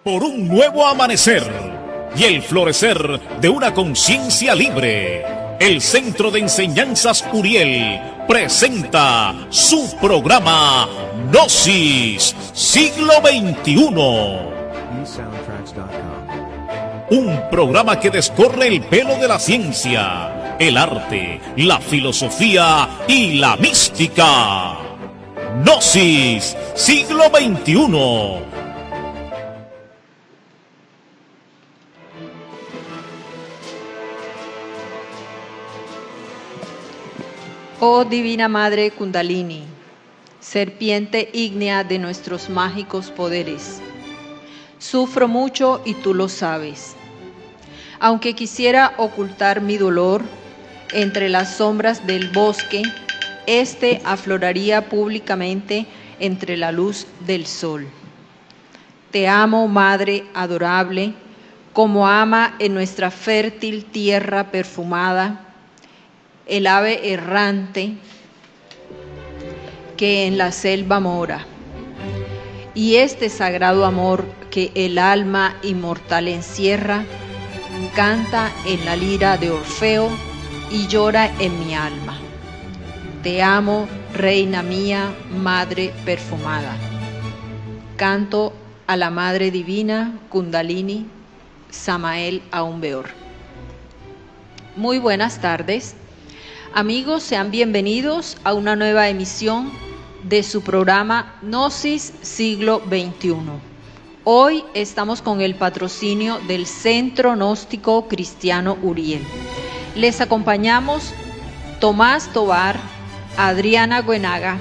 Por un nuevo amanecer y el florecer de una conciencia libre, el Centro de Enseñanzas Uriel presenta su programa Gnosis, siglo XXI. Un programa que descorre el velo de la ciencia, el arte, la filosofía y la mística. Gnosis, siglo XXI. Oh Divina Madre Kundalini, serpiente ígnea de nuestros mágicos poderes, sufro mucho y tú lo sabes. Aunque quisiera ocultar mi dolor entre las sombras del bosque, este afloraría públicamente entre la luz del sol. Te amo, Madre adorable, como ama en nuestra fértil tierra perfumada el ave errante que en la selva mora, y este sagrado amor que el alma inmortal encierra, canta en la lira de Orfeo y llora en mi alma. Te amo, reina mía, madre perfumada. Canto a la Madre Divina Kundalini, Samael Aumbeor. Muy buenas tardes. Amigos, sean bienvenidos a una nueva emisión de su programa Gnosis Siglo XXI. Hoy estamos con el patrocinio del Centro Gnóstico Cristiano Uriel. Les acompañamos Tomás Tobar, Adriana Guenaga,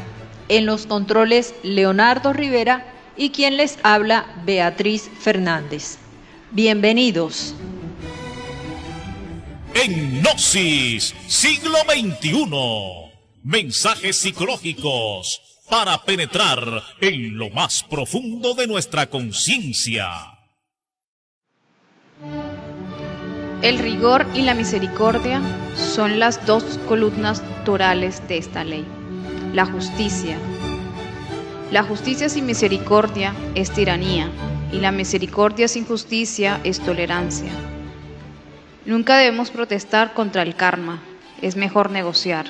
en los controles Leonardo Rivera y quien les habla Beatriz Fernández. Bienvenidos. En Gnosis, siglo XXI. Mensajes psicológicos para penetrar en lo más profundo de nuestra conciencia. El rigor y la misericordia son las dos columnas torales de esta ley. La justicia. La justicia sin misericordia es tiranía, y la misericordia sin justicia es tolerancia. Nunca debemos protestar contra el karma, es mejor negociar.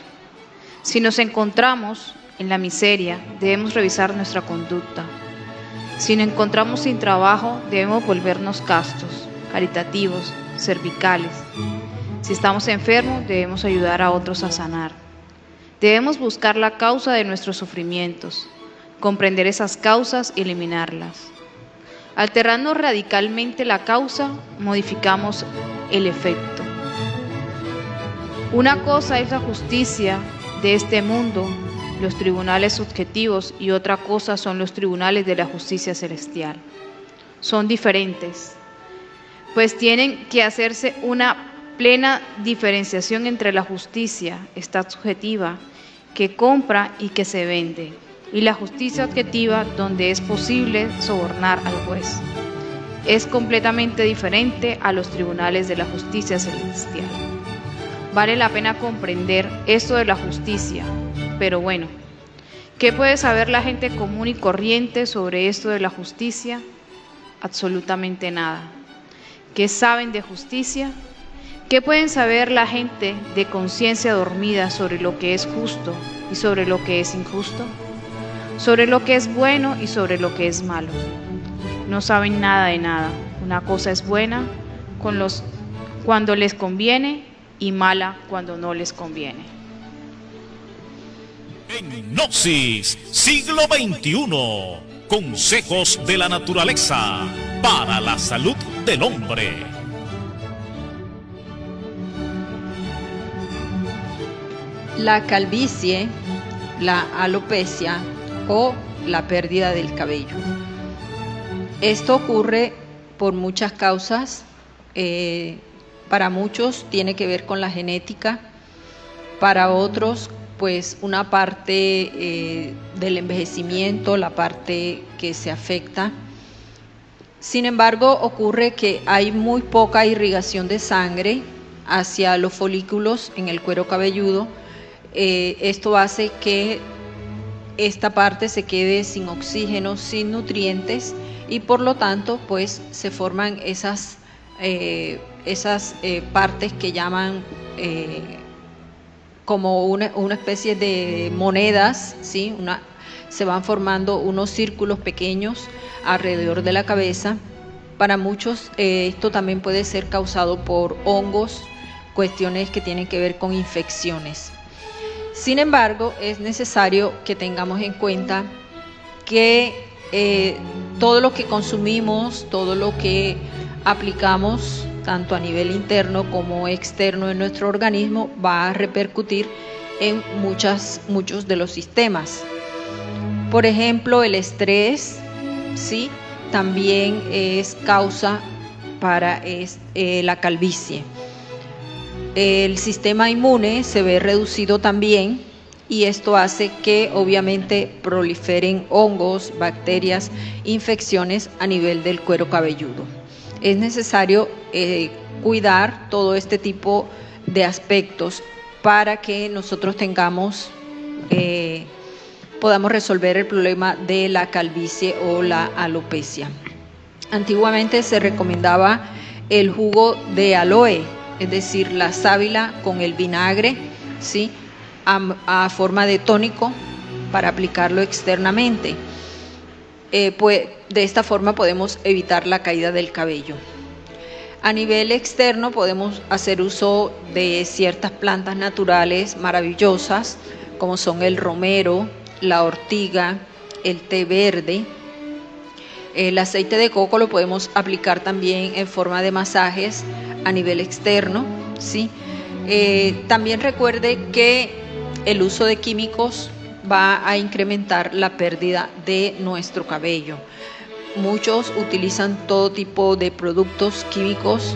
Si nos encontramos en la miseria, debemos revisar nuestra conducta. Si nos encontramos sin trabajo, debemos volvernos castos, caritativos, servicales. Si estamos enfermos, debemos ayudar a otros a sanar. Debemos buscar la causa de nuestros sufrimientos, comprender esas causas y eliminarlas. Alterando radicalmente la causa, modificamos el efecto. Una cosa es la justicia de este mundo, los tribunales subjetivos, y otra cosa son los tribunales de la justicia celestial. Son diferentes, pues tienen que hacerse una plena diferenciación entre la justicia, esta subjetiva, que compra y que se vende, y la justicia objetiva, donde es posible sobornar al juez. Es completamente diferente a los tribunales de la justicia celestial. Vale la pena comprender esto de la justicia, pero bueno, ¿qué puede saber la gente común y corriente sobre esto de la justicia? Absolutamente nada. ¿Qué saben de justicia? ¿Qué pueden saber la gente de conciencia dormida sobre lo que es justo y sobre lo que es injusto? Sobre lo que es bueno y sobre lo que es malo. No saben nada de nada. Una cosa es buena cuando les conviene y mala cuando no les conviene. En Gnosis, siglo XXI. Consejos de la naturaleza para la salud del hombre. La calvicie, la alopecia o la pérdida del cabello. Esto ocurre por muchas causas. Para muchos tiene que ver con la genética, Para otros, pues una parte del envejecimiento, la parte que se afecta. Sin embargo, ocurre que hay muy poca irrigación de sangre hacia los folículos en el cuero cabelludo. Esto hace que esta parte se quede sin oxígeno, sin nutrientes, y por lo tanto pues se forman esas partes que llaman como una especie de monedas, ¿sí? Se van formando unos círculos pequeños alrededor de la cabeza. Para muchos esto también puede ser causado por hongos, cuestiones que tienen que ver con infecciones. Sin embargo, es necesario que tengamos en cuenta que todo lo que consumimos, todo lo que aplicamos, tanto a nivel interno como externo en nuestro organismo, va a repercutir en muchos de los sistemas. Por ejemplo, el estrés, ¿sí?, también es causa para la calvicie. El sistema inmune se ve reducido también, y esto hace que obviamente proliferen hongos, bacterias, infecciones a nivel del cuero cabelludo. Es necesario cuidar todo este tipo de aspectos para que nosotros podamos resolver el problema de la calvicie o la alopecia. Antiguamente se recomendaba el jugo de aloe, es decir, la sábila con el vinagre, ¿sí?, a forma de tónico para aplicarlo externamente. Pues de esta forma podemos evitar la caída del cabello. A nivel externo podemos hacer uso de ciertas plantas naturales maravillosas, como son el romero, la ortiga, el té verde. El aceite de coco lo podemos aplicar también en forma de masajes a nivel externo, ¿sí? También recuerde que el uso de químicos va a incrementar la pérdida de nuestro cabello. Muchos utilizan todo tipo de productos químicos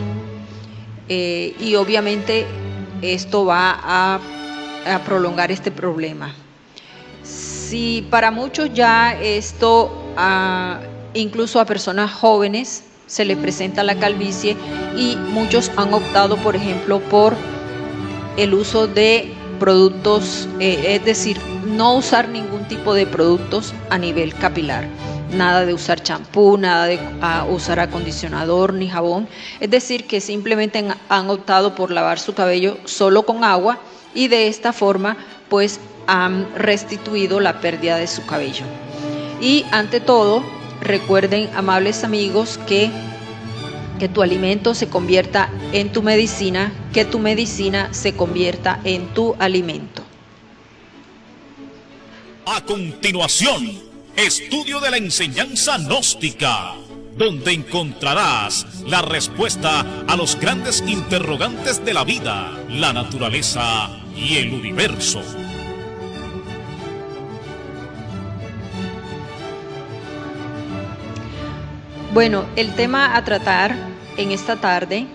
y obviamente esto va a prolongar este problema. Si para muchos ya esto, incluso a personas jóvenes, se les presenta la calvicie, y muchos han optado, por ejemplo, por el uso de productos, es decir, no usar ningún tipo de productos a nivel capilar. Nada de usar champú, nada de usar acondicionador ni jabón. Es decir, que simplemente han optado por lavar su cabello solo con agua, y de esta forma pues han restituido la pérdida de su cabello. Y ante todo, recuerden, amables amigos, que tu alimento se convierta en tu medicina, que tu medicina se convierta en tu alimento. A continuación, estudio de la enseñanza gnóstica, donde encontrarás la respuesta a los grandes interrogantes de la vida, la naturaleza y el universo. Bueno, el tema a tratar en esta tarde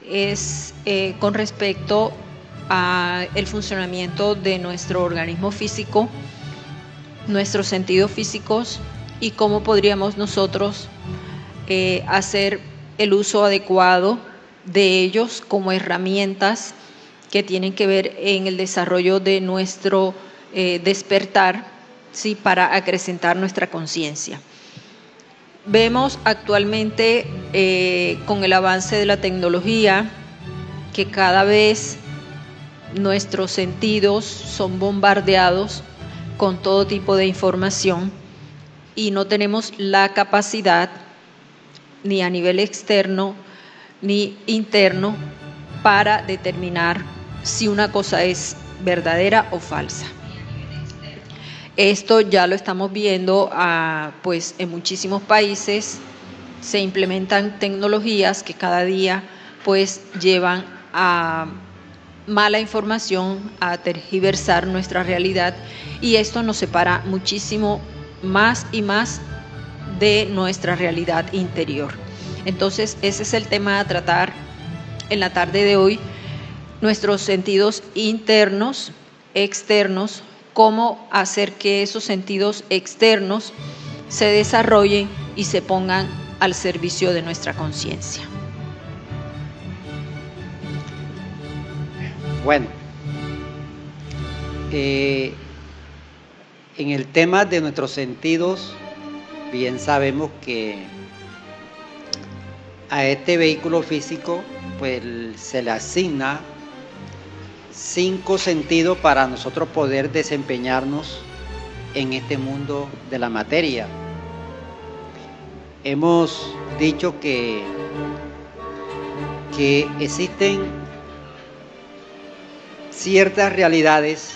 es con respecto a el funcionamiento de nuestro organismo físico, nuestros sentidos físicos, y cómo podríamos nosotros hacer el uso adecuado de ellos como herramientas que tienen que ver en el desarrollo de nuestro despertar, ¿sí?, para acrecentar nuestra conciencia. Vemos actualmente con el avance de la tecnología que cada vez nuestros sentidos son bombardeados con todo tipo de información, y no tenemos la capacidad, ni a nivel externo ni interno, para determinar si una cosa es verdadera o falsa. Esto ya lo estamos viendo, pues en muchísimos países se implementan tecnologías que cada día pues llevan a mala información, a tergiversar nuestra realidad, y esto nos separa muchísimo más y más de nuestra realidad interior. Entonces, ese es el tema a tratar en la tarde de hoy. nuestros sentidos internos, externos, cómo hacer que esos sentidos externos se desarrollen y se pongan al servicio de nuestra conciencia. Bueno, en el tema de nuestros sentidos, bien sabemos que a este vehículo físico pues se le asigna 5 sentidos para nosotros poder desempeñarnos en este mundo de la materia. Hemos dicho que existen ciertas realidades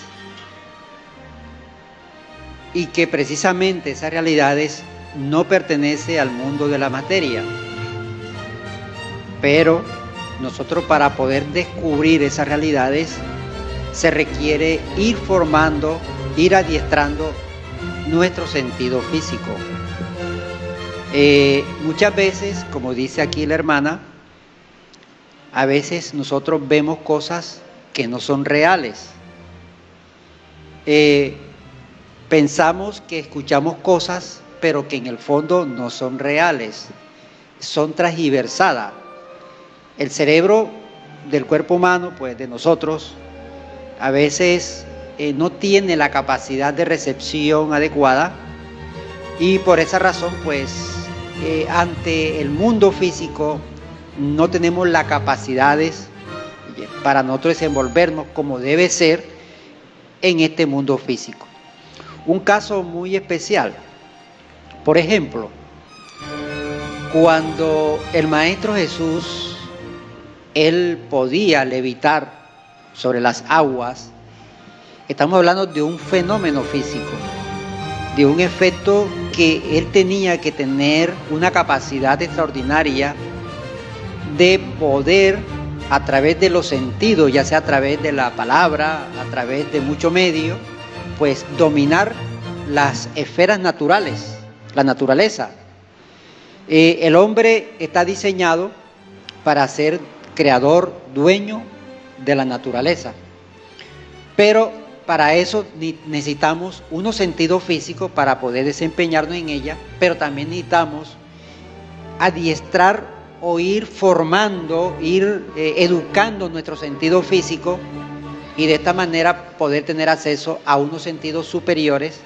y que precisamente esas realidades no pertenecen al mundo de la materia. Pero nosotros, para poder descubrir esas realidades, se requiere ir formando, ir adiestrando nuestro sentido físico. Muchas veces, como dice aquí la hermana, a veces nosotros vemos cosas que no son reales. Pensamos que escuchamos cosas, pero que en el fondo no son reales, son transgiversadas. El cerebro del cuerpo humano, pues de nosotros, a veces no tiene la capacidad de recepción adecuada, y por esa razón, pues ante el mundo físico no tenemos las capacidades para nosotros desenvolvernos como debe ser en este mundo físico. Un caso muy especial, por ejemplo, cuando el Maestro Jesús, Él podía levitar sobre las aguas, estamos hablando de un fenómeno físico, de un efecto que Él tenía que tener una capacidad extraordinaria de poder, a través de los sentidos, ya sea a través de la palabra, a través de muchos medios, pues dominar las esferas naturales, la naturaleza. El hombre está diseñado para ser creador, dueño de la naturaleza, pero para eso necesitamos unos sentidos físicos para poder desempeñarnos en ella, pero también necesitamos adiestrar o ir formando, ir educando nuestro sentido físico, y de esta manera poder tener acceso a unos sentidos superiores,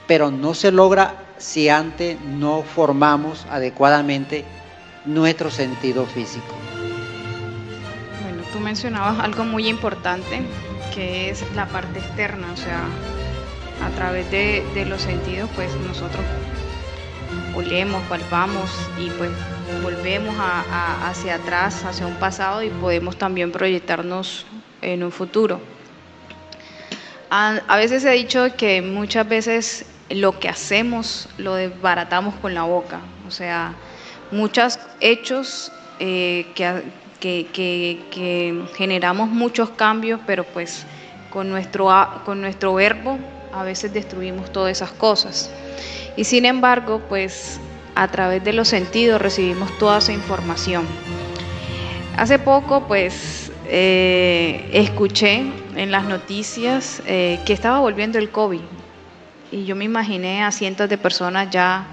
pero no se logra si antes no formamos adecuadamente nuestro sentido físico. Bueno, tú mencionabas algo muy importante, que es la parte externa, o sea, a través de los sentidos, pues nosotros olemos, palpamos y pues volvemos hacia atrás, hacia un pasado, y podemos también proyectarnos en un futuro. A veces he dicho que muchas veces lo que hacemos lo desbaratamos con la boca, o sea, muchos hechos que generamos muchos cambios, pero pues con nuestro verbo a veces destruimos todas esas cosas. Y sin embargo, pues a través de los sentidos recibimos toda esa información. Hace poco, pues escuché en las noticias que estaba volviendo el COVID, y yo me imaginé a cientos de personas ya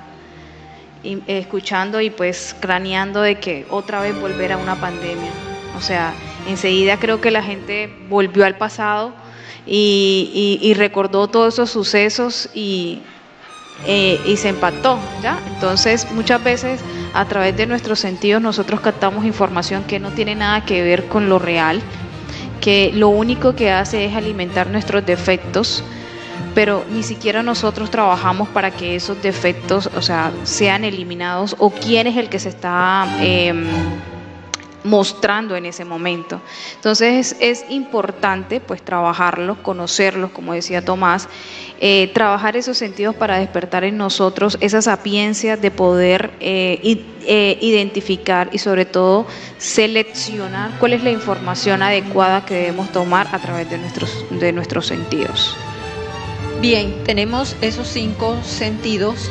escuchando y pues craneando de que otra vez volviera una pandemia. O sea, enseguida creo que la gente volvió al pasado y recordó todos esos sucesos y se impactó, ¿ya? Entonces, muchas veces a través de nuestros sentidos nosotros captamos información que no tiene nada que ver con lo real, que lo único que hace es alimentar nuestros defectos, pero ni siquiera nosotros trabajamos para que esos defectos, o sea, sean eliminados, o quién es el que se está mostrando en ese momento. Entonces es importante pues trabajarlos, conocerlos, como decía Tomás, trabajar esos sentidos para despertar en nosotros esa sapiencia de poder identificar y sobre todo seleccionar cuál es la información adecuada que debemos tomar a través de nuestros sentidos. Bien, tenemos esos 5 sentidos.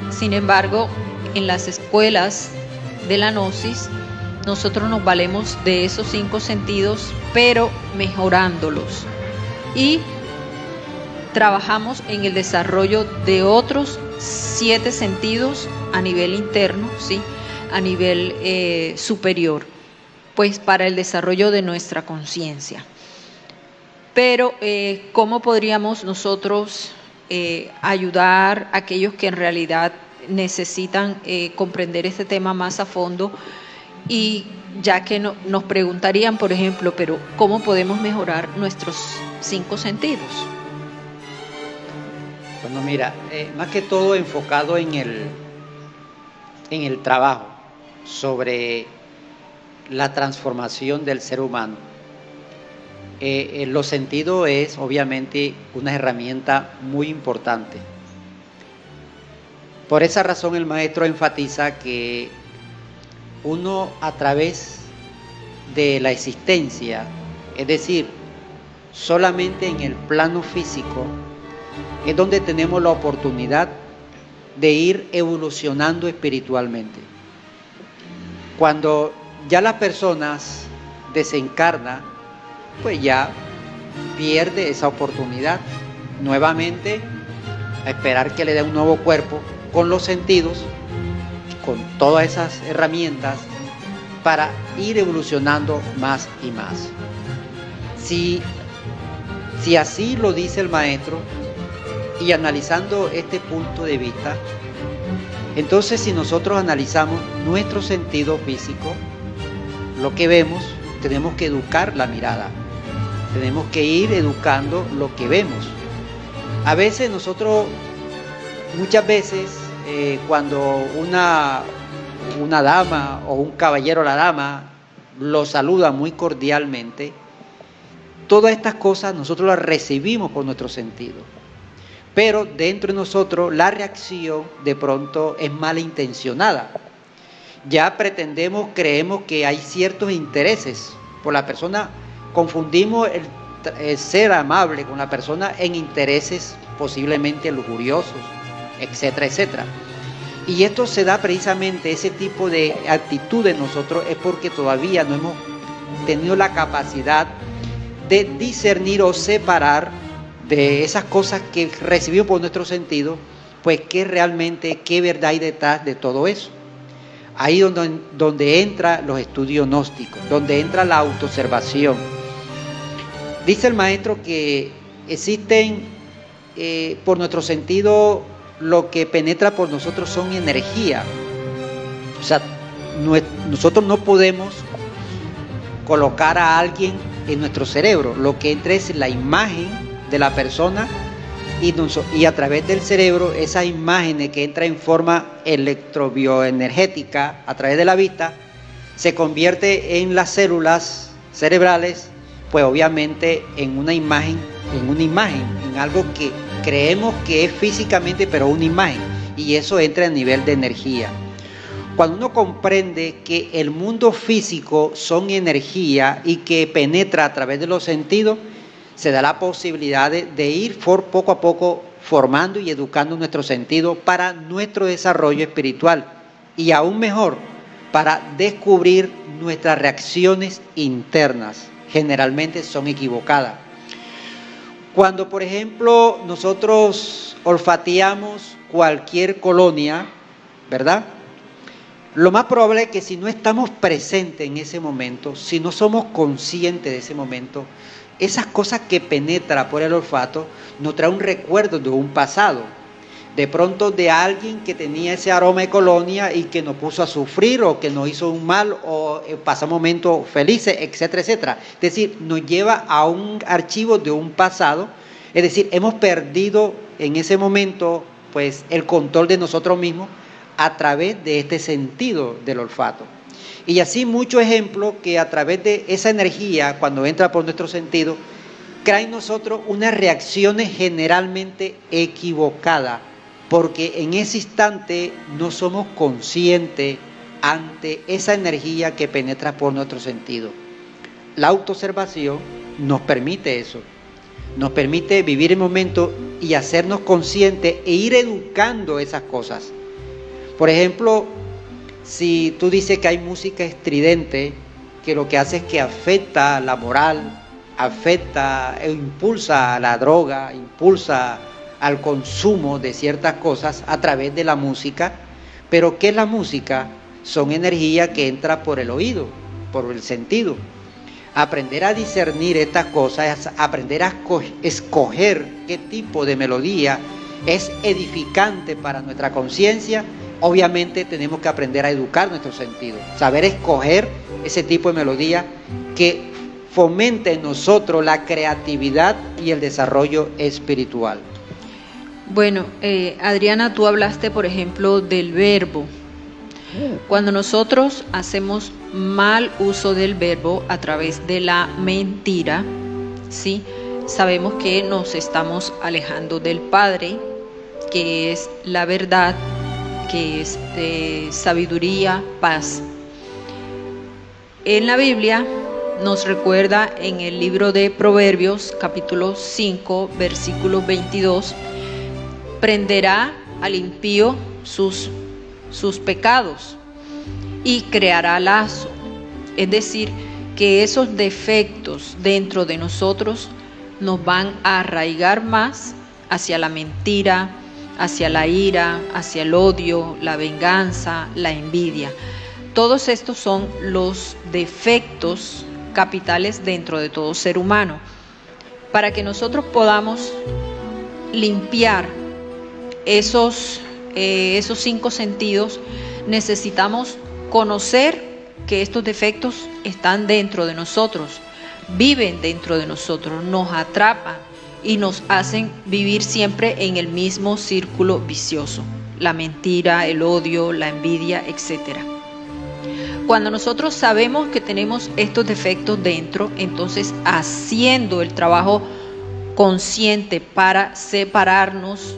Sin embargo, en las escuelas de la Gnosis nosotros nos valemos de esos 5 sentidos, pero mejorándolos. Y trabajamos en el desarrollo de otros 7 sentidos a nivel interno, ¿sí? A nivel superior, pues para el desarrollo de nuestra conciencia. Pero, ¿cómo podríamos nosotros ayudar a aquellos que en realidad necesitan comprender este tema más a fondo? Y ya que nos preguntarían, por ejemplo, pero ¿cómo podemos mejorar nuestros 5 sentidos? Bueno, mira, más que todo enfocado en el trabajo sobre la transformación del ser humano. Los sentidos es obviamente una herramienta muy importante. Por esa razón el maestro enfatiza que uno a través de la existencia, es decir, solamente en el plano físico, es donde tenemos la oportunidad de ir evolucionando espiritualmente. Cuando ya las personas desencarnan, pues ya pierde esa oportunidad. Nuevamente, a esperar que le dé un nuevo cuerpo con los sentidos, con todas esas herramientas para ir evolucionando más y más. Si así lo dice el maestro, y analizando este punto de vista, entonces si nosotros analizamos nuestro sentido físico, lo que vemos, tenemos que educar la mirada, tenemos que ir educando lo que vemos. A veces nosotros, muchas veces, cuando una dama o un caballero, la dama, lo saluda muy cordialmente, todas estas cosas nosotros las recibimos por nuestro sentido. Pero dentro de nosotros la reacción de pronto es malintencionada. Ya creemos que hay ciertos intereses por la persona, confundimos el ser amable con la persona en intereses posiblemente lujuriosos, etcétera, etcétera. Y esto se da precisamente, ese tipo de actitud en nosotros es porque todavía no hemos tenido la capacidad de discernir o separar de esas cosas que recibimos por nuestro sentido, pues qué verdad hay detrás de todo eso. Ahí donde entra los estudios gnósticos, donde entra la autoobservación. Dice el maestro que existen por nuestro sentido, lo que penetra por nosotros son energía. O sea, nosotros no podemos colocar a alguien en nuestro cerebro. Lo que entra es la imagen de la persona y a través del cerebro esas imágenes que entran en forma electrobioenergética a través de la vista se convierte en las células cerebrales, pues obviamente en una imagen, en algo que creemos que es físicamente, pero una imagen, y eso entra a nivel de energía. Cuando uno comprende que el mundo físico son energía y que penetra a través de los sentidos, se da la posibilidad de ir poco a poco formando y educando nuestro sentido para nuestro desarrollo espiritual y aún mejor, para descubrir nuestras reacciones internas. Generalmente son equivocadas. Cuando, por ejemplo, nosotros olfateamos cualquier colonia, ¿verdad? Lo más probable es que si no estamos presentes en ese momento, si no somos conscientes de ese momento, esas cosas que penetran por el olfato nos traen un recuerdo de un pasado, de pronto de alguien que tenía ese aroma de colonia y que nos puso a sufrir o que nos hizo un mal o pasamos momentos felices, etcétera, etcétera. Es decir, nos lleva a un archivo de un pasado, es decir, hemos perdido en ese momento pues el control de nosotros mismos a través de este sentido del olfato. Y así muchos ejemplos que a través de esa energía, cuando entra por nuestro sentido, traen nosotros unas reacciones generalmente equivocadas, porque en ese instante no somos conscientes ante esa energía que penetra por nuestro sentido. La autoobservación nos permite eso, nos permite vivir el momento y hacernos conscientes e ir educando esas cosas. Por ejemplo, si tú dices que hay música estridente, que lo que hace es que afecta la moral, afecta e impulsa a la droga, impulsa al consumo de ciertas cosas a través de la música. Pero ¿qué es la música? Son energía que entra por el oído, por el sentido. Aprender a discernir estas cosas es aprender a escoger qué tipo de melodía es edificante para nuestra conciencia. Obviamente tenemos que aprender a educar nuestro sentido, saber escoger ese tipo de melodía que fomente en nosotros la creatividad y el desarrollo espiritual. Bueno, Adriana, tú hablaste, por ejemplo, del verbo. Cuando nosotros hacemos mal uso del verbo a través de la mentira, ¿sí? Sabemos que nos estamos alejando del Padre, que es la verdad, que es sabiduría, paz. En la Biblia nos recuerda en el libro de Proverbios, capítulo 5, versículo 22, prenderá al impío sus pecados y creará lazo. Es decir, que esos defectos dentro de nosotros nos van a arraigar más hacia la mentira, hacia la ira, hacia el odio, la venganza, la envidia. Todos estos son los defectos capitales dentro de todo ser humano. Para que nosotros podamos limpiar esos 5 sentidos, necesitamos conocer que estos defectos están dentro de nosotros, viven dentro de nosotros, nos atrapan y nos hacen vivir siempre en el mismo círculo vicioso: la mentira, el odio, la envidia, etc. Cuando nosotros sabemos que tenemos estos defectos dentro, entonces haciendo el trabajo consciente para separarnos,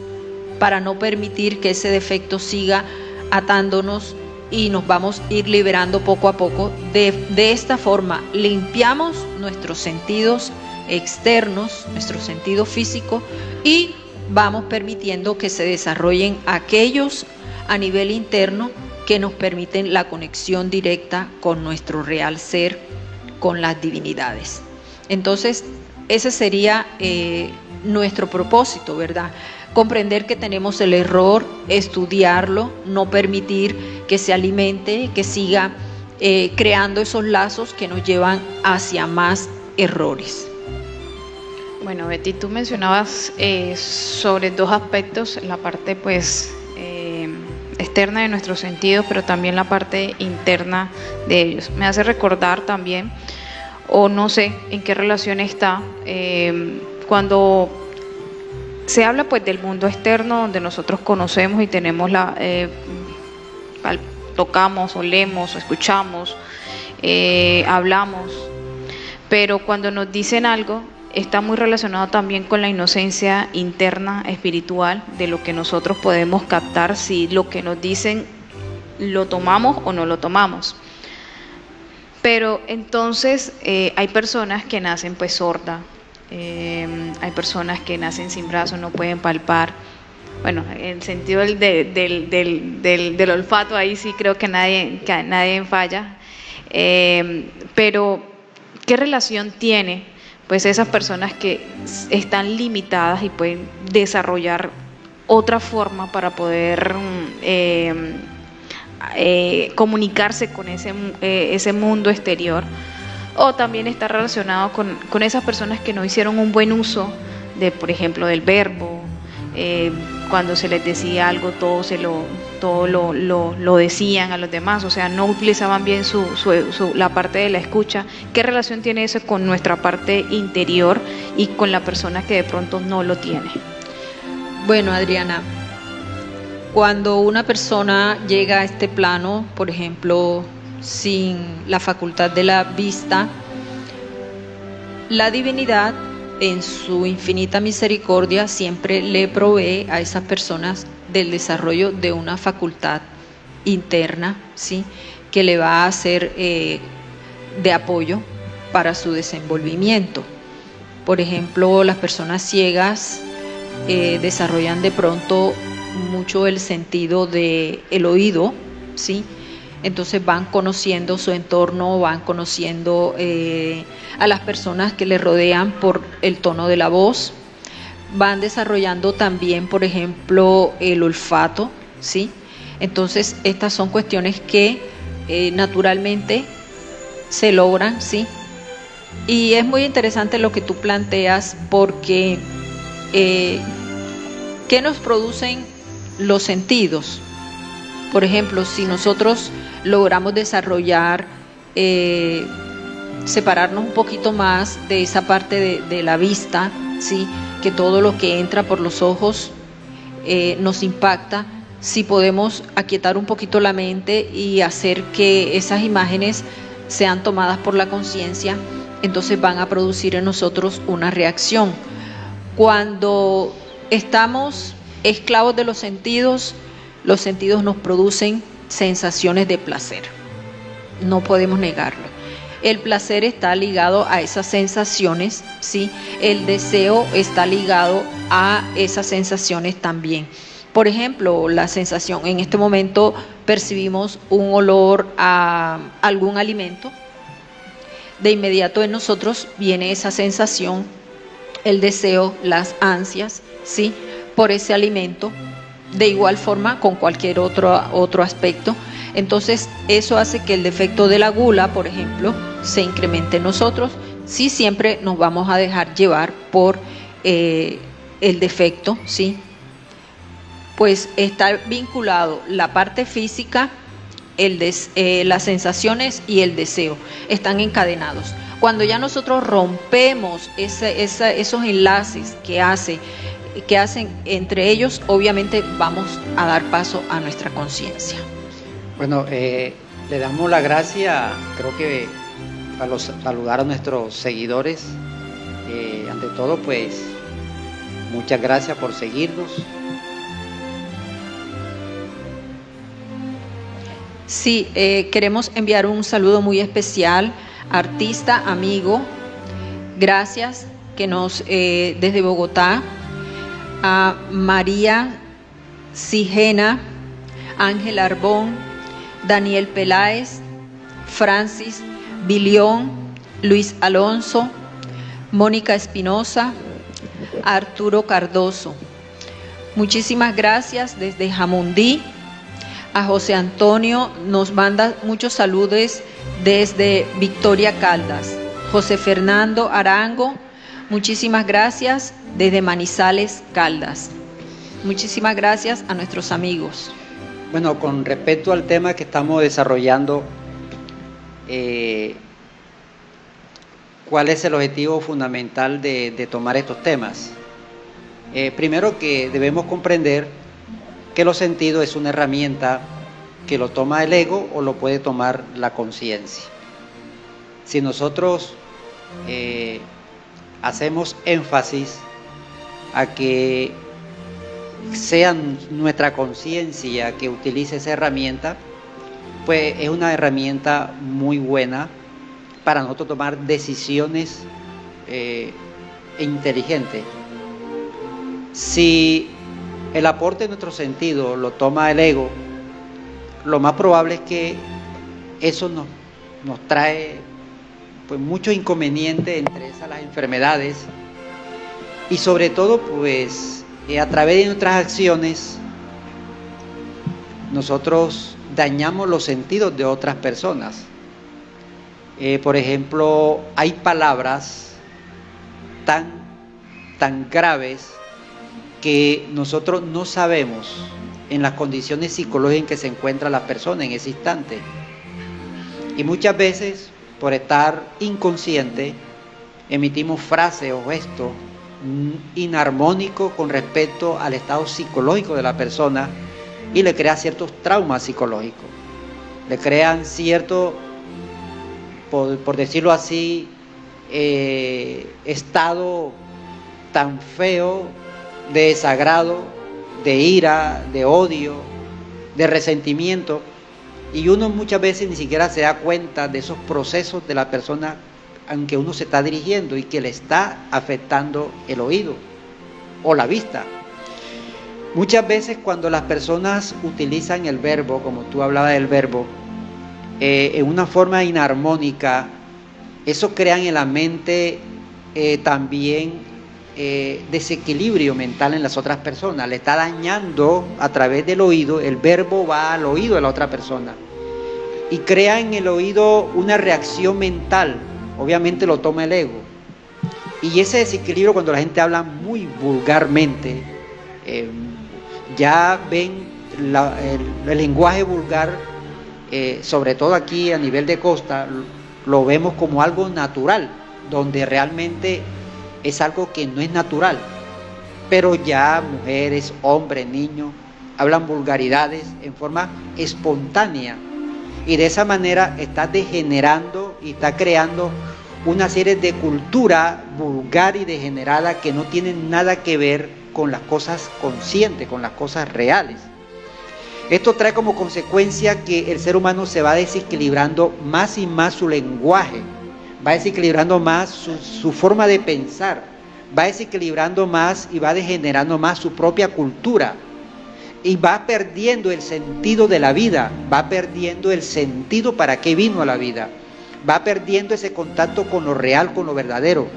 para no permitir que ese defecto siga atándonos, y nos vamos a ir liberando poco a poco. De esta forma limpiamos nuestros sentidos externos, nuestro sentido físico, y vamos permitiendo que se desarrollen aquellos a nivel interno que nos permiten la conexión directa con nuestro real ser, con las divinidades. Entonces, ese sería nuestro propósito, ¿verdad? Comprender que tenemos el error, estudiarlo, no permitir que se alimente, que siga creando esos lazos que nos llevan hacia más errores. Bueno, Betty, tú mencionabas sobre 2 aspectos: la parte pues externa de nuestros sentidos, pero también la parte interna de ellos. Me hace recordar también, o no sé en qué relación está, cuando se habla pues del mundo externo, donde nosotros conocemos y tenemos tocamos, olemos, escuchamos, hablamos, pero cuando nos dicen algo, está muy relacionado también con la inocencia interna espiritual, de lo que nosotros podemos captar, si lo que nos dicen lo tomamos o no lo tomamos. Pero entonces hay personas que nacen pues sordas, hay personas que nacen sin brazos, no pueden palpar. Bueno, en el sentido del olfato, ahí sí creo que nadie falla. Pero ¿qué relación tiene pues esas personas que están limitadas y pueden desarrollar otra forma para poder comunicarse con ese mundo exterior? O también está relacionado con esas personas que no hicieron un buen uso de, por ejemplo, del verbo. Cuando se les decía algo, todo lo decían a los demás, o sea, no utilizaban bien la parte de la escucha. ¿Qué relación tiene eso con nuestra parte interior y con la persona que de pronto no lo tiene? Bueno, Adriana, cuando una persona llega a este plano, por ejemplo, sin la facultad de la vista, la divinidad, en su infinita misericordia, siempre le provee a esas personas del desarrollo de una facultad interna, ¿sí?, que le va a ser de apoyo para su desenvolvimiento. Por ejemplo, las personas ciegas desarrollan de pronto mucho el sentido del oído, ¿sí? Entonces van conociendo su entorno, van conociendo a las personas que les rodean por el tono de la voz, van desarrollando también, por ejemplo, el olfato, ¿sí? Entonces estas son cuestiones que naturalmente se logran, ¿sí? Y es muy interesante lo que tú planteas porque ¿qué nos producen los sentidos? Por ejemplo, si nosotros logramos desarrollar, separarnos un poquito más de esa parte de la vista, ¿sí? Que todo lo que entra por los ojos nos impacta, si podemos aquietar un poquito la mente y hacer que esas imágenes sean tomadas por la conciencia, entonces van a producir en nosotros una reacción. Cuando estamos esclavos de los sentidos nos producen sensaciones de placer, no podemos negarlo. El placer está ligado a esas sensaciones, ¿sí? El deseo está ligado a esas sensaciones también. Por ejemplo, la sensación, en este momento percibimos un olor a algún alimento, de inmediato en nosotros viene esa sensación, el deseo, las ansias, ¿sí? Por ese alimento, de igual forma con cualquier otro aspecto. Entonces eso hace que el defecto de la gula, por ejemplo, se incremente en nosotros, si siempre nos vamos a dejar llevar por el defecto, ¿sí? Pues está vinculado la parte física, las sensaciones y el deseo, están encadenados. Cuando ya nosotros rompemos esos enlaces que hacen entre ellos, obviamente vamos a dar paso a nuestra conciencia. Bueno, le damos la gracia, creo que para saludar a nuestros seguidores. Ante todo, pues, muchas gracias por seguirnos. Sí, queremos enviar un saludo muy especial, artista, amigo, gracias, que nos, desde Bogotá, a María Sigena, Ángel Arbón, Daniel Peláez, Francis Bilión, Luis Alonso, Mónica Espinosa, Arturo Cardoso. Muchísimas gracias desde Jamundí. A José Antonio nos manda muchos saludos desde Victoria Caldas. José Fernando Arango, muchísimas gracias desde Manizales, Caldas. Muchísimas gracias a nuestros amigos. Bueno, con respecto al tema que estamos desarrollando, ¿cuál es el objetivo fundamental de tomar estos temas? Primero, que debemos comprender que los sentidos es una herramienta que lo toma el ego o lo puede tomar la conciencia. Si nosotros hacemos énfasis a que sea nuestra conciencia que utilice esa herramienta, pues es una herramienta muy buena para nosotros tomar decisiones inteligentes. Si el aporte de nuestro sentido lo toma el ego, lo más probable es que eso nos trae pues muchos inconvenientes, entre esas las enfermedades, y sobre todo pues a través de nuestras acciones nosotros dañamos los sentidos de otras personas. Por ejemplo, hay palabras tan graves que nosotros no sabemos en las condiciones psicológicas en que se encuentra la persona en ese instante. Y muchas veces, por estar inconsciente, emitimos frases o gestos inarmónicos con respecto al estado psicológico de la persona y le crea ciertos traumas psicológicos. Le crean cierto, por decirlo así, estado tan feo de desagrado, de ira, de odio, de resentimiento, y uno muchas veces ni siquiera se da cuenta de esos procesos de la persona en que uno se está dirigiendo y que le está afectando el oído o la vista. Muchas veces cuando las personas utilizan el verbo, como tú hablabas del verbo, en una forma inarmónica, eso crea en la mente también desequilibrio mental en las otras personas. Le está dañando a través del oído, el verbo va al oído de la otra persona y crea en el oído una reacción mental, obviamente lo toma el ego. Y ese desequilibrio, cuando la gente habla muy vulgarmente, ya ven el lenguaje vulgar, sobre todo aquí a nivel de costa, lo vemos como algo natural, donde realmente es algo que no es natural. Pero ya mujeres, hombres, niños hablan vulgaridades en forma espontánea, y de esa manera está degenerando y está creando una serie de cultura vulgar y degenerada que no tienen nada que ver con las cosas conscientes, con las cosas reales. Esto trae como consecuencia que el ser humano se va desequilibrando más y más su lenguaje, va desequilibrando más su forma de pensar, va desequilibrando más y va degenerando más su propia cultura, y va perdiendo el sentido de la vida, va perdiendo el sentido para qué vino a la vida, va perdiendo ese contacto con lo real, con lo verdadero,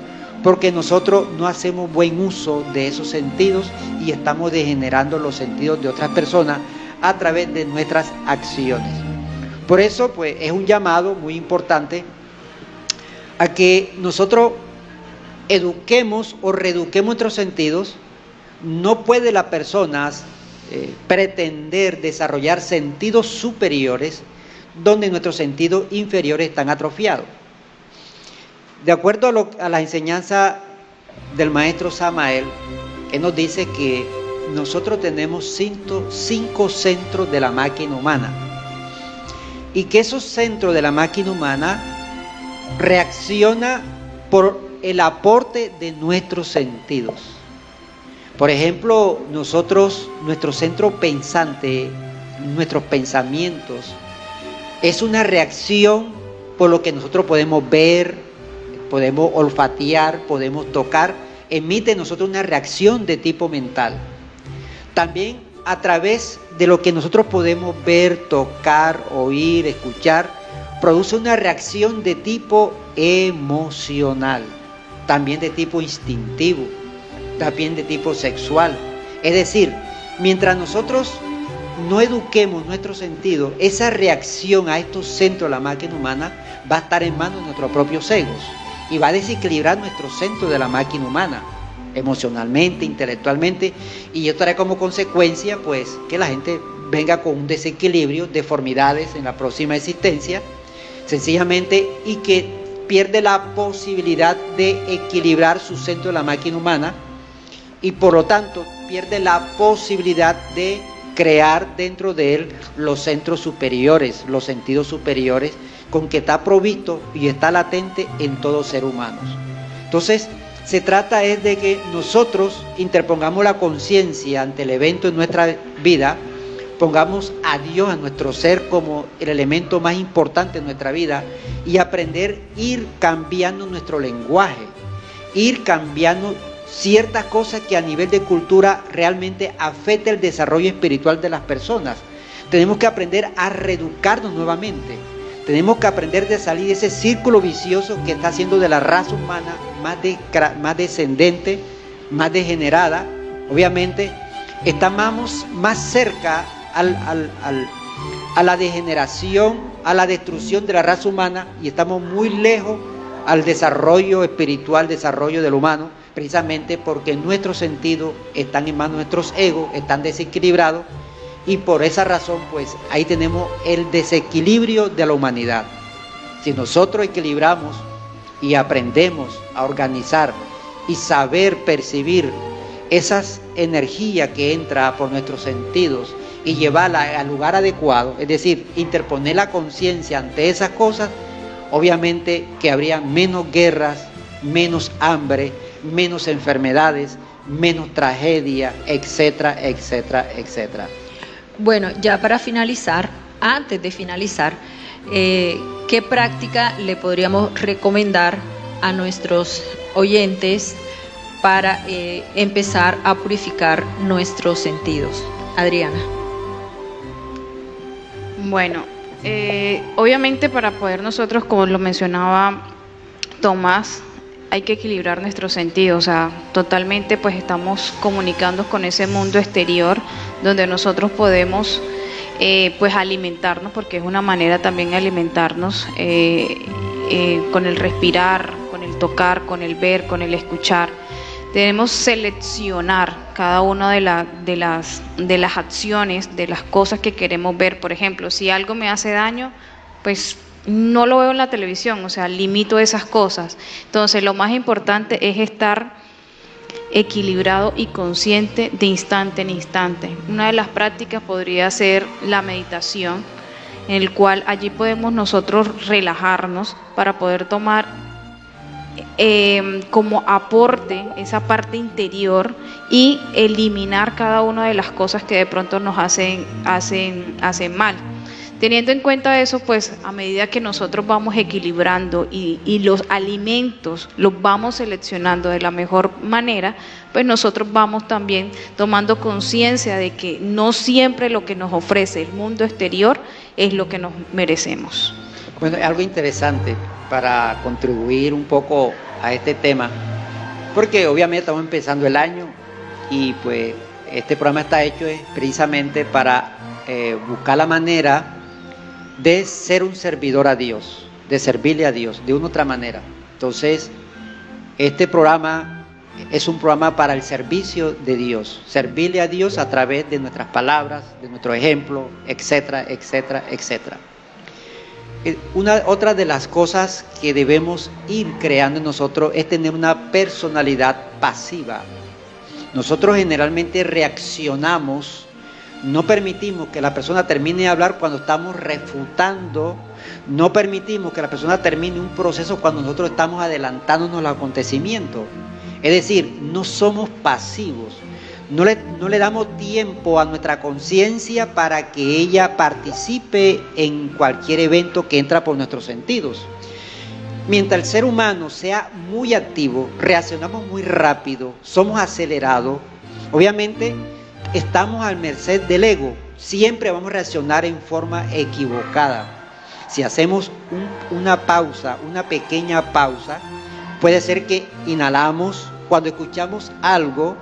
porque nosotros no hacemos buen uso de esos sentidos y estamos degenerando los sentidos de otras personas a través de nuestras acciones. Por eso, pues, es un llamado muy importante a que nosotros eduquemos o reeduquemos nuestros sentidos. No puede la persona pretender desarrollar sentidos superiores donde nuestros sentidos inferiores están atrofiados. De acuerdo a la enseñanza del maestro Samael, él nos dice que nosotros tenemos 5 centros de la máquina humana, y que esos centros de la máquina humana reaccionan por el aporte de nuestros sentidos. Por ejemplo, nuestro centro pensante, nuestros pensamientos, es una reacción por lo que nosotros podemos ver, podemos olfatear, podemos tocar, emite en nosotros una reacción de tipo mental. También a través de lo que nosotros podemos ver, tocar, oír, escuchar, produce una reacción de tipo emocional, también de tipo instintivo, también de tipo sexual. Es decir, mientras nosotros no eduquemos nuestro sentido, esa reacción a estos centros de la máquina humana va a estar en manos de nuestros propios egos y va a desequilibrar nuestro centro de la máquina humana, emocionalmente, intelectualmente, y esto trae como consecuencia, pues, que la gente venga con un desequilibrio, deformidades en la próxima existencia, sencillamente, y que pierde la posibilidad de equilibrar su centro de la máquina humana, y por lo tanto pierde la posibilidad de crear dentro de él los centros superiores, los sentidos superiores con que está provisto y está latente en todo ser humano. Entonces, se trata es de que nosotros interpongamos la conciencia ante el evento en nuestra vida, pongamos a Dios, a nuestro ser, como el elemento más importante en nuestra vida, y aprender a ir cambiando nuestro lenguaje, ir cambiando ciertas cosas que a nivel de cultura realmente afecta el desarrollo espiritual de las personas. Tenemos que aprender a reeducarnos nuevamente. Tenemos que aprender de salir de ese círculo vicioso que está haciendo de la raza humana más descendente, más degenerada. Obviamente, estamos más cerca a la degeneración, a la destrucción de la raza humana, y estamos muy lejos al desarrollo espiritual, desarrollo del humano, precisamente porque nuestros sentidos están en manos de nuestros egos, están desequilibrados, y por esa razón, pues, ahí tenemos el desequilibrio de la humanidad. Si nosotros equilibramos y aprendemos a organizar y saber percibir esas energías que entra por nuestros sentidos y llevarla al lugar adecuado, es decir, interponer la conciencia ante esas cosas, obviamente que habría menos guerras, menos hambre, menos enfermedades, menos tragedia, etcétera, etcétera, etcétera. Bueno, ya para finalizar, antes de finalizar, ¿qué práctica le podríamos recomendar a nuestros oyentes para empezar a purificar nuestros sentidos? Adriana. Bueno, Obviamente para poder nosotros, como lo mencionaba Tomás, hay que equilibrar nuestros sentidos, o sea, totalmente pues estamos comunicando con ese mundo exterior donde nosotros podemos pues alimentarnos, porque es una manera también de alimentarnos con el respirar, con el tocar, con el ver, con el escuchar. Debemos seleccionar cada una de las acciones, de las cosas que queremos ver. Por ejemplo, si algo me hace daño, pues no lo veo en la televisión, o sea, limito esas cosas. Entonces, lo más importante es estar equilibrado y consciente de instante en instante. Una de las prácticas podría ser la meditación, en el cual allí podemos nosotros relajarnos para poder tomar como aporte esa parte interior y eliminar cada una de las cosas que de pronto nos hacen mal. Teniendo en cuenta eso, pues a medida que nosotros vamos equilibrando y los alimentos los vamos seleccionando de la mejor manera, pues nosotros vamos también tomando conciencia de que no siempre lo que nos ofrece el mundo exterior es lo que nos merecemos. Bueno, es algo interesante para contribuir un poco a este tema, porque obviamente estamos empezando el año y pues este programa está hecho precisamente para buscar la manera de ser un servidor a Dios, de servirle a Dios de una u otra manera. Entonces, este programa es un programa para el servicio de Dios, servirle a Dios a través de nuestras palabras, de nuestro ejemplo, etcétera, etcétera, etcétera. Otra de las cosas que debemos ir creando en nosotros es tener una personalidad pasiva. Nosotros generalmente reaccionamos, no permitimos que la persona termine de hablar cuando estamos refutando, no permitimos que la persona termine un proceso cuando nosotros estamos adelantándonos al acontecimiento. Es decir, no somos pasivos. No le damos tiempo a nuestra conciencia para que ella participe en cualquier evento que entra por nuestros sentidos. Mientras el ser humano sea muy activo, reaccionamos muy rápido, somos acelerados, obviamente estamos al merced del ego. Siempre vamos a reaccionar en forma equivocada. Si hacemos una pausa, una pequeña pausa, puede ser que inhalamos, cuando escuchamos algo,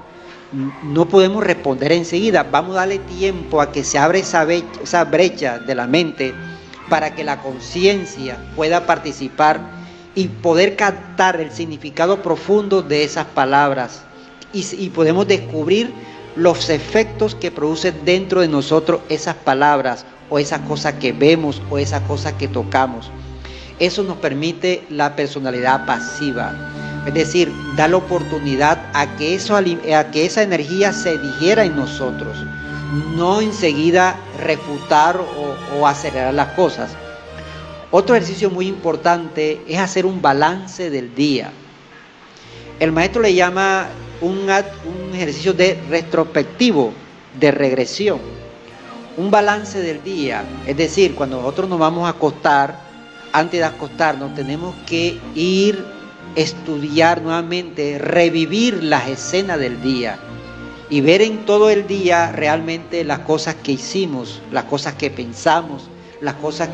no podemos responder enseguida, vamos a darle tiempo a que se abra esa brecha de la mente para que la conciencia pueda participar y poder captar el significado profundo de esas palabras y podemos descubrir los efectos que producen dentro de nosotros esas palabras o esas cosas que vemos o esas cosas que tocamos. Eso nos permite la personalidad pasiva. Es decir, da la oportunidad a que esa energía se digiera en nosotros, no enseguida refutar o acelerar las cosas. Otro ejercicio muy importante es hacer un balance del día. El maestro le llama un ejercicio de retrospectivo, de regresión. Un balance del día, es decir, cuando nosotros nos vamos a acostar, antes de acostarnos tenemos que estudiar nuevamente, revivir las escenas del día y ver en todo el día realmente las cosas que hicimos, las cosas que pensamos, las cosas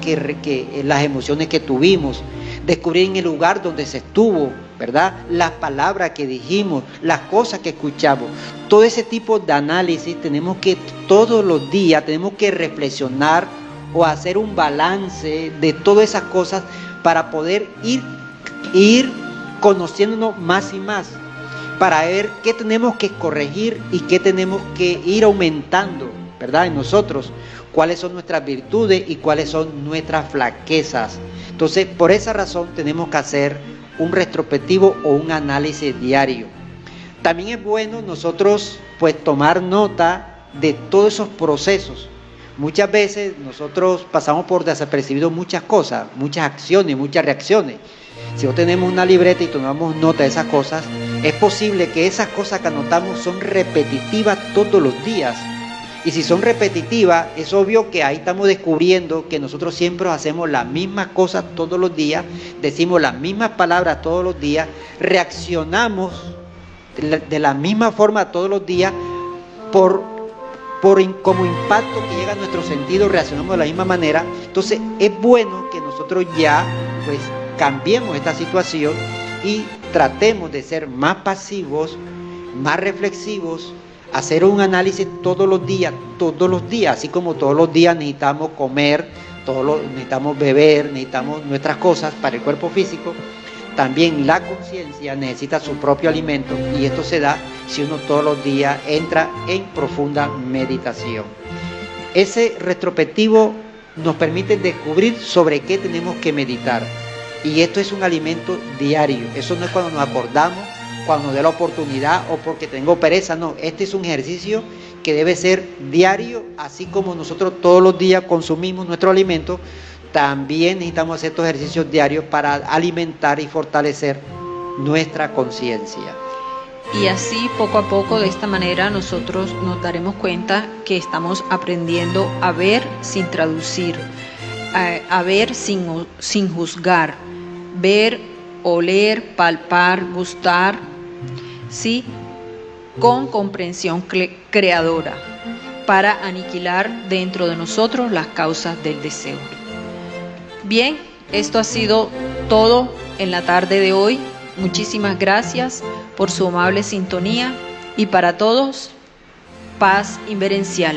las emociones que tuvimos, descubrir en el lugar donde se estuvo, ¿verdad? Las palabras que dijimos, las cosas que escuchamos. Todo ese tipo de análisis tenemos que todos los días tenemos que reflexionar o hacer un balance de todas esas cosas para poder ir conociéndonos más y más, para ver qué tenemos que corregir y qué tenemos que ir aumentando, ¿verdad? En nosotros, cuáles son nuestras virtudes y cuáles son nuestras flaquezas. Entonces, por esa razón tenemos que hacer un retrospectivo o un análisis diario. También es bueno nosotros pues tomar nota de todos esos procesos. Muchas veces nosotros pasamos por desapercibido muchas cosas, muchas acciones, muchas reacciones. Si no tenemos una libreta y tomamos nota de esas cosas, es posible que esas cosas que anotamos son repetitivas todos los días. Y si son repetitivas, es obvio que ahí estamos descubriendo que nosotros siempre hacemos las mismas cosas todos los días, decimos las mismas palabras todos los días, reaccionamos de la misma forma todos los días como impacto que llega a nuestros sentidos, reaccionamos de la misma manera. Entonces es bueno que nosotros ya pues cambiemos esta situación y tratemos de ser más pasivos, más reflexivos, hacer un análisis todos los días, así como todos los días necesitamos comer, necesitamos beber, necesitamos nuestras cosas para el cuerpo físico. También la conciencia necesita su propio alimento, y esto se da si uno todos los días entra en profunda meditación. Ese retrospectivo nos permite descubrir sobre qué tenemos que meditar, y esto es un alimento diario. Eso no es cuando nos acordamos, cuando nos dé la oportunidad o porque tengo pereza, no. Este es un ejercicio que debe ser diario, así como nosotros todos los días consumimos nuestro alimento. También necesitamos hacer estos ejercicios diarios para alimentar y fortalecer nuestra conciencia. Y así, poco a poco, de esta manera, nosotros nos daremos cuenta que estamos aprendiendo a ver sin traducir, a ver sin juzgar, ver, oler, palpar, gustar, ¿sí? Con comprensión creadora, para aniquilar dentro de nosotros las causas del deseo. Bien, esto ha sido todo en la tarde de hoy. Muchísimas gracias por su amable sintonía, y para todos, paz inverencial.